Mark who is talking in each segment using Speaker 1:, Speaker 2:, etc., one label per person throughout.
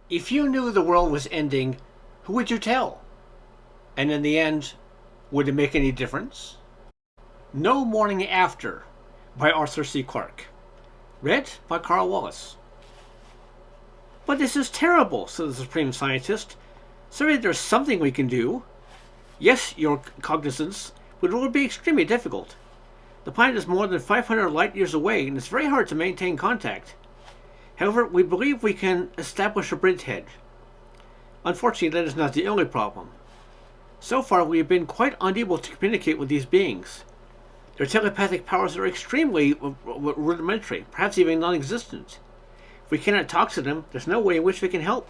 Speaker 1: If you knew the world was ending, who would you tell? And in the end, would it make any difference? No Morning After by Arthur C. Clarke. Read by Karl. But this is terrible, said the Supreme Scientist. Surely there's something we can do. Yes, your cognizance, but it would be extremely difficult. The planet is more than 500 light years away, and it's very hard to maintain contact. However, we believe we can establish a bridgehead. Unfortunately, that is not the only problem. So far, we have been quite unable to communicate with these beings. Their telepathic powers are extremely rudimentary, perhaps even non-existent. If we cannot talk to them, there's no way in which we can help.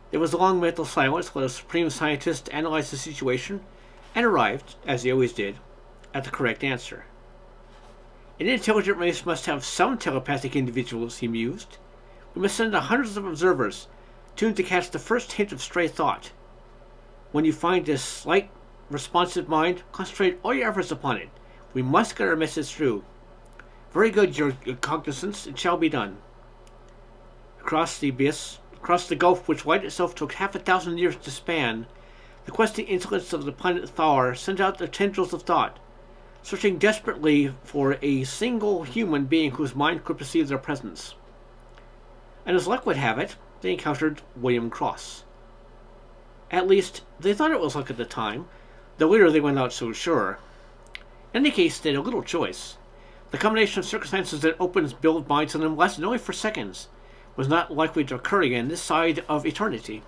Speaker 1: There was a long mental silence while the Supreme Scientist analyzed the situation and arrived, as he always did, at the correct answer. An intelligent race must have some telepathic individuals, he mused. We must send hundreds of observers, tuned to catch the first hint of stray thought. When you find this slight, responsive mind, concentrate all your efforts upon it. We must get our message through. Very good, your cognizance. It shall be done. Across the abyss, across the gulf which light itself took 1,000 years to span, the questing intellects of the planet Thar sent out their tendrils of thought, searching desperately for a single human being whose mind could perceive their presence. And as luck would have it, they encountered William Cross. At least, they thought it was luck at the time, though later they were not so sure. In any case, they had a little choice. The combination of circumstances that opens Bill's mind to them lasted only for seconds, was not likely to occur again this side of eternity.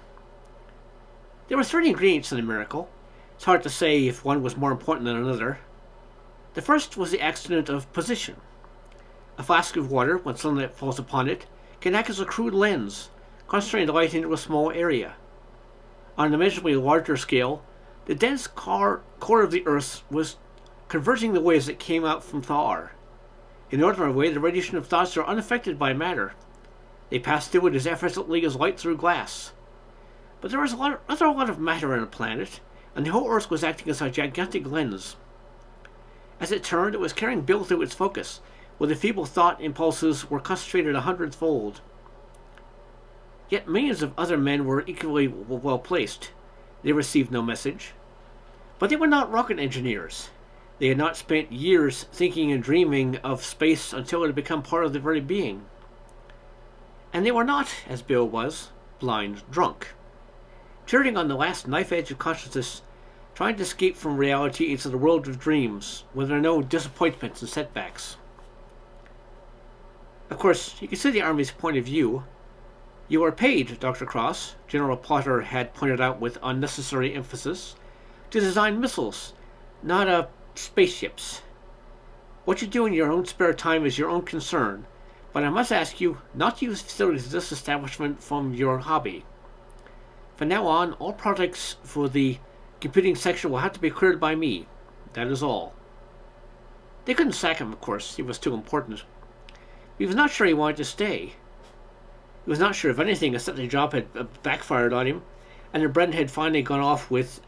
Speaker 1: There were 3 ingredients in the miracle. It's hard to say if one was more important than another. The first was the accident of position. A flask of water, when sunlight falls upon it, can act as a crude lens, concentrating the light into a small area. On an immeasurably larger scale, the dense core of the Earth was converging the waves that came out from Thar. In an ordinary way, the radiation of thoughts are unaffected by matter. They pass through it as effortlessly as light through glass. But there was a lot of matter on the planet, and the whole Earth was acting as a gigantic lens. As it turned, it was carrying Bill through its focus, where the feeble thought impulses were concentrated 100-fold. Yet millions of other men were equally well placed. They received no message. But they were not rocket engineers. They had not spent years thinking and dreaming of space until it had become part of their very being. And they were not, as Bill was, blind drunk. Teetering on the last knife edge of consciousness, trying to escape from reality into the world of dreams, where there are no disappointments and setbacks. Of course, you can see the Army's point of view. You are paid, Dr. Cross, General Potter had pointed out with unnecessary emphasis, to design missiles, not spaceships. What you do in your own spare time is your own concern, but I must ask you not to use facilities of this establishment from your hobby. From now on, all projects for the computing section will have to be cleared by me. That is all. They couldn't sack him, of course. He was too important. He was not sure he wanted to stay. He was not sure if anything except the job had backfired on him, and the Brennan had finally gone off with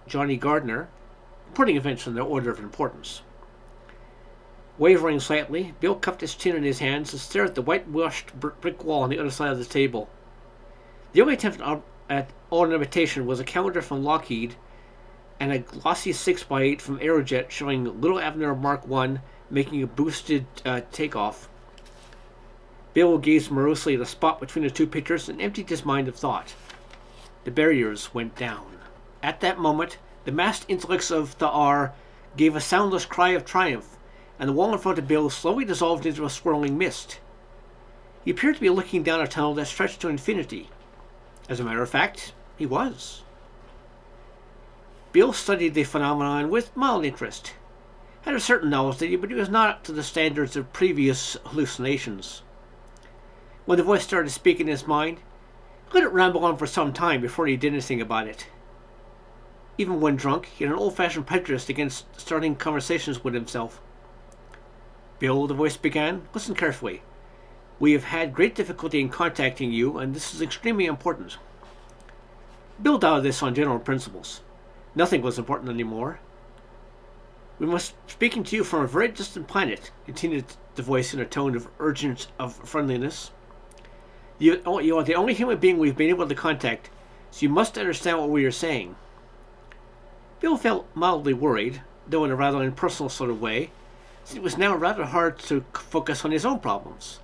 Speaker 1: Johnny Gardner, putting events in their order of importance. Wavering slightly, Bill cupped his chin in his hands and stared at the whitewashed brick wall on the other side of the table. The only attempt at ornamentation was a calendar from Lockheed and a glossy 6x8 from Aerojet showing Little Abner Mark I making a boosted takeoff. Bill gazed morosely at a spot between the 2 pictures and emptied his mind of thought. The barriers went down. At that moment, the massed intellects of Thar gave a soundless cry of triumph, and the wall in front of Bill slowly dissolved into a swirling mist. He appeared to be looking down a tunnel that stretched to infinity. As a matter of fact, he was. Bill studied the phenomenon with mild interest. Had a certain knowledge that but he was not up to the standards of previous hallucinations. When the voice started speaking in his mind, he let it ramble on for some time before he did anything about it. Even when drunk, he had an old-fashioned prejudice against starting conversations with himself. Bill, the voice began, listen carefully. We have had great difficulty in contacting you, and this is extremely important. Bill doubted this on general principles. Nothing was important anymore. We must be speaking to you from a very distant planet, continued the voice in a tone of urgent friendliness. You are the only human being we've been able to contact, so you must understand what we are saying. Bill felt mildly worried, though in a rather impersonal sort of way, since it was now rather hard to focus on his own problems.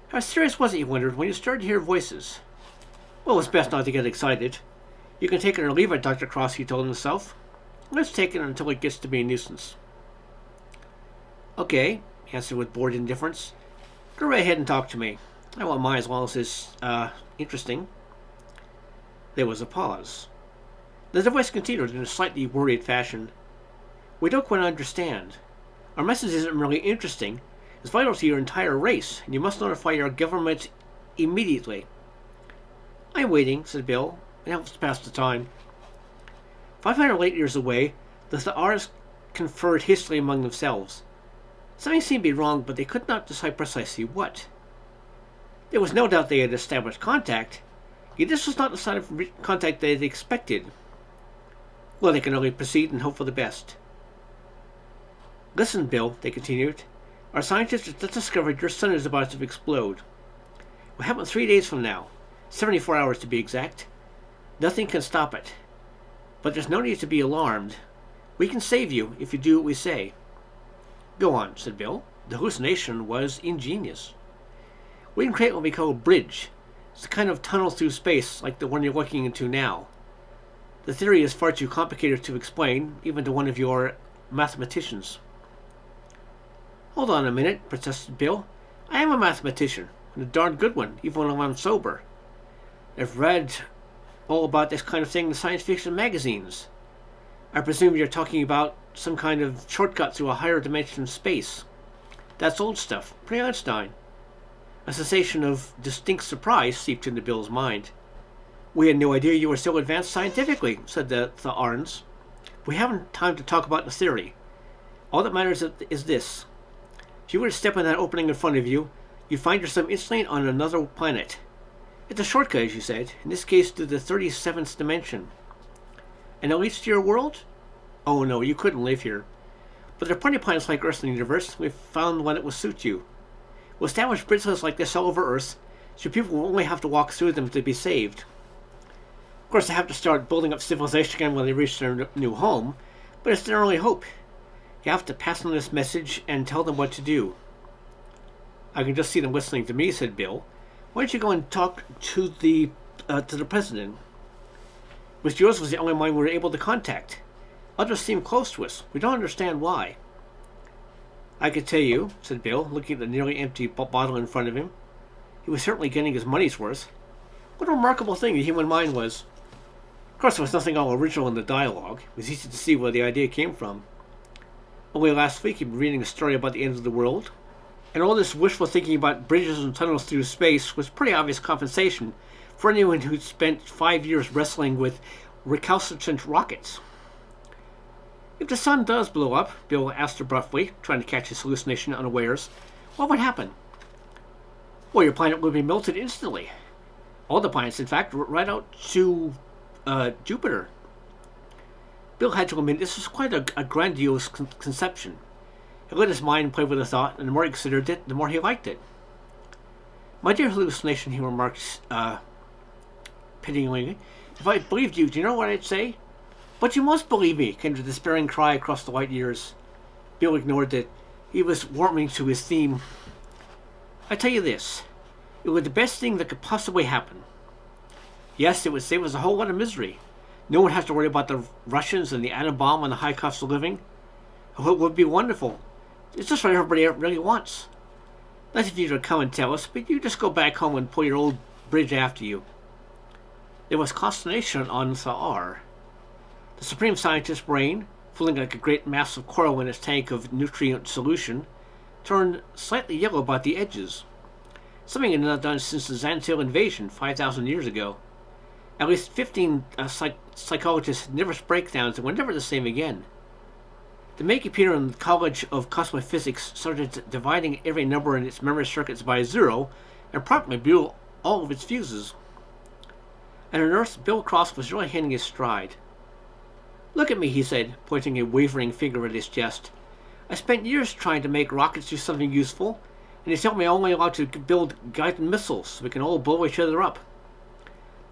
Speaker 1: How serious was it, he wondered, when you started to hear voices? Well, it's best not to get excited. You can take it or leave it, Dr. Cross, he told himself. Let's take it until it gets to be a nuisance. Okay, he answered with bored indifference. Go right ahead and talk to me. I want mine as well as it's interesting. There was a pause. Then the voice continued in a slightly worried fashion. We don't quite understand. Our message isn't really interesting. It's vital to your entire race, and you must notify your government immediately. I'm waiting, said Bill. It helps to pass the time. 500 light years away, the Tha'ars conferred hastily among themselves. Something seemed to be wrong, but they could not decide precisely what. There was no doubt they had established contact, yet this was not the sort of contact they had expected. Well, they can only proceed and hope for the best. Listen, Bill, they continued. Our scientists have just discovered your sun is about to explode. Will happen 3 days from now, 74 hours to be exact. Nothing can stop it. But there's no need to be alarmed. We can save you if you do what we say. Go on, said Bill. The hallucination was ingenious. We can create what we call a bridge. It's a kind of tunnel through space like the one you're looking into now. The theory is far too complicated to explain, even to one of your mathematicians. Hold on a minute, protested Bill. I am a mathematician, and a darn good one, even when I'm sober. I've read all about this kind of thing in science fiction magazines. I presume you're talking about some kind of shortcut through a higher dimension of space. That's old stuff, pre-Einstein. A sensation of distinct surprise seeped into Bill's mind. We had no idea you were so advanced scientifically, said the Tha'arns. We haven't time to talk about the theory. All that matters is this. If you were to step in that opening in front of you, you'd find yourself instantly on another planet. It's a shortcut, as you said, in this case to the 37th dimension. And it leads to your world? Oh no, you couldn't live here. But there are plenty of planets like Earth in the universe. We've found one that will suit you. We'll establish bridges like this all over Earth, so people will only have to walk through them to be saved. Of course, they have to start building up civilization again when they reach their new home, but it's their only hope. You have to pass on this message and tell them what to do. I can just see them listening to me, said Bill. Why don't you go and talk to the president? Mr. Yost was the only one we were able to contact. Others seem close to us. We don't understand why. I could tell you, said Bill, looking at the nearly empty bottle in front of him. He was certainly getting his money's worth. What a remarkable thing the human mind was. Of course, there was nothing all original in the dialogue. It was easy to see where the idea came from. Only last week he'd been reading a story about the end of the world, and all this wishful thinking about bridges and tunnels through space was pretty obvious compensation for anyone who'd spent 5 years wrestling with recalcitrant rockets. If the sun does blow up, Bill asked abruptly, trying to catch his hallucination unawares, what would happen? Well, your planet would be melted instantly. All the planets, in fact, right out to Jupiter. Bill had to admit this was quite a grandiose conception. He let his mind play with the thought, and the more he considered it, the more he liked it. My dear hallucination, he remarked pityingly, if I believed you, do you know what I'd say? But you must believe me, came the despairing cry across the white ears. Bill ignored it. He was warming to his theme. I tell you this, it was the best thing that could possibly happen. Yes, it would save us a whole lot of misery. No one has to worry about the Russians and the atom bomb and the high cost of living. Oh, it would be wonderful. It's just what everybody really wants. Nice of you to come and tell us, but you just go back home and pull your old bridge after you. There was consternation on Tha'ar. The supreme scientist's brain, feeling like a great mass of coral in its tank of nutrient solution, turned slightly yellow about the edges. Something had not done since the Xantil invasion 5,000 years ago. At least 15 psychologists had nervous breakdowns and were never the same again. The main computer in the College of Cosmophysics started dividing every number in its memory circuits by 0 and promptly blew all of its fuses. And on Earth, Bill Cross was really hitting his stride. Look at me, he said, pointing a wavering finger at his chest. I spent years trying to make rockets do something useful, and he told me I'm only allowed to build guided missiles so we can all blow each other up.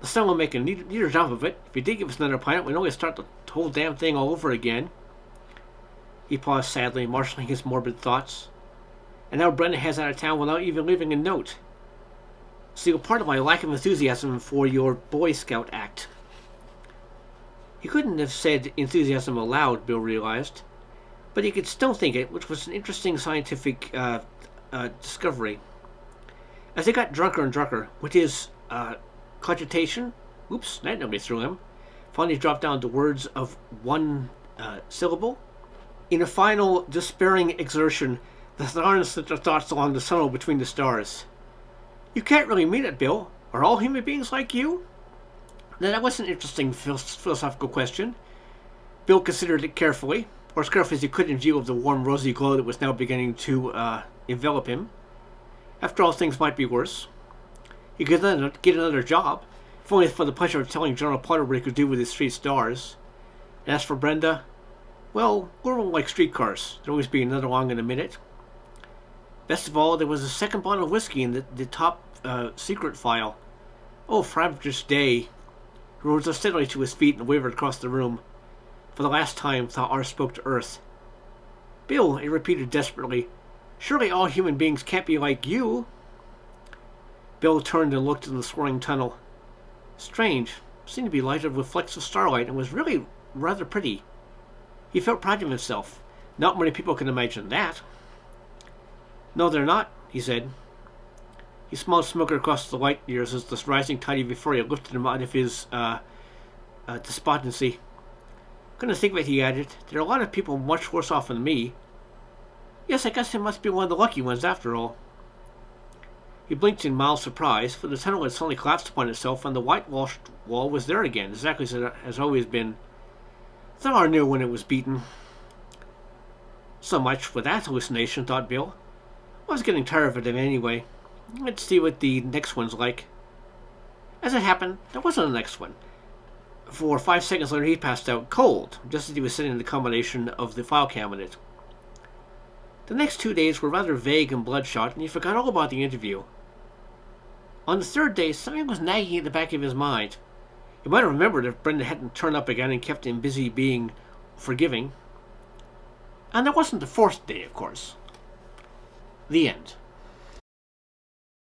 Speaker 1: The sun will make a neater job of it. If he did give us another planet, we'd only start the whole damn thing all over again. He paused sadly, marshalling his morbid thoughts. And now Brenda has out of town without even leaving a note. So you're part of my lack of enthusiasm for your Boy Scout act. He couldn't have said enthusiasm aloud, Bill realized, but he could still think it, which was an interesting scientific discovery. As he got drunker and drunker, with his cogitation, oops, that nearly threw him, finally dropped down to words of one syllable. In a final, despairing exertion, the Tharans sent their thoughts along the tunnel between the stars. You can't really mean it, Bill. Are all human beings like you? Now, that was an interesting philosophical question. Bill considered it carefully, or as carefully as he could in view of the warm, rosy glow that was now beginning to envelop him. After all, things might be worse. He could then get another job, if only for the pleasure of telling General Potter what he could do with his 3 stars. And as for Brenda, well, we're all like streetcars. There'll always be another along in a minute. Best of all, there was a second bottle of whiskey in the top secret file. Oh, frabjous day. He rose unsteadily to his feet and wavered across the room. For the last time, Thar spoke to Earth. Bill, he repeated desperately, surely all human beings can't be like you. Bill turned and looked in the swirling tunnel. Strange. It seemed to be lighted with flecks of starlight and was really rather pretty. He felt proud of himself. Not many people can imagine that. No, they're not, he said. He smelled smoke across the light years as the rising tide of euphoria lifted him out of his despondency. Couldn't think of it, he added. There are a lot of people much worse off than me. Yes, I guess I must be one of the lucky ones after all. He blinked in mild surprise, for the tunnel had suddenly collapsed upon itself and the whitewashed wall was there again, exactly as it has always been. Thar knew when it was beaten. So much for that hallucination, thought Bill. I was getting tired of it anyway. Let's see what the next one's like. As it happened, there wasn't a next one. For 5 seconds later, he passed out cold, just as he was sitting in the combination of the file cabinet. The next 2 days were rather vague and bloodshot, and he forgot all about the interview. On the 3rd day, something was nagging at the back of his mind. He might have remembered if Brenda hadn't turned up again and kept him busy being forgiving. And there wasn't the 4th day, of course. The end.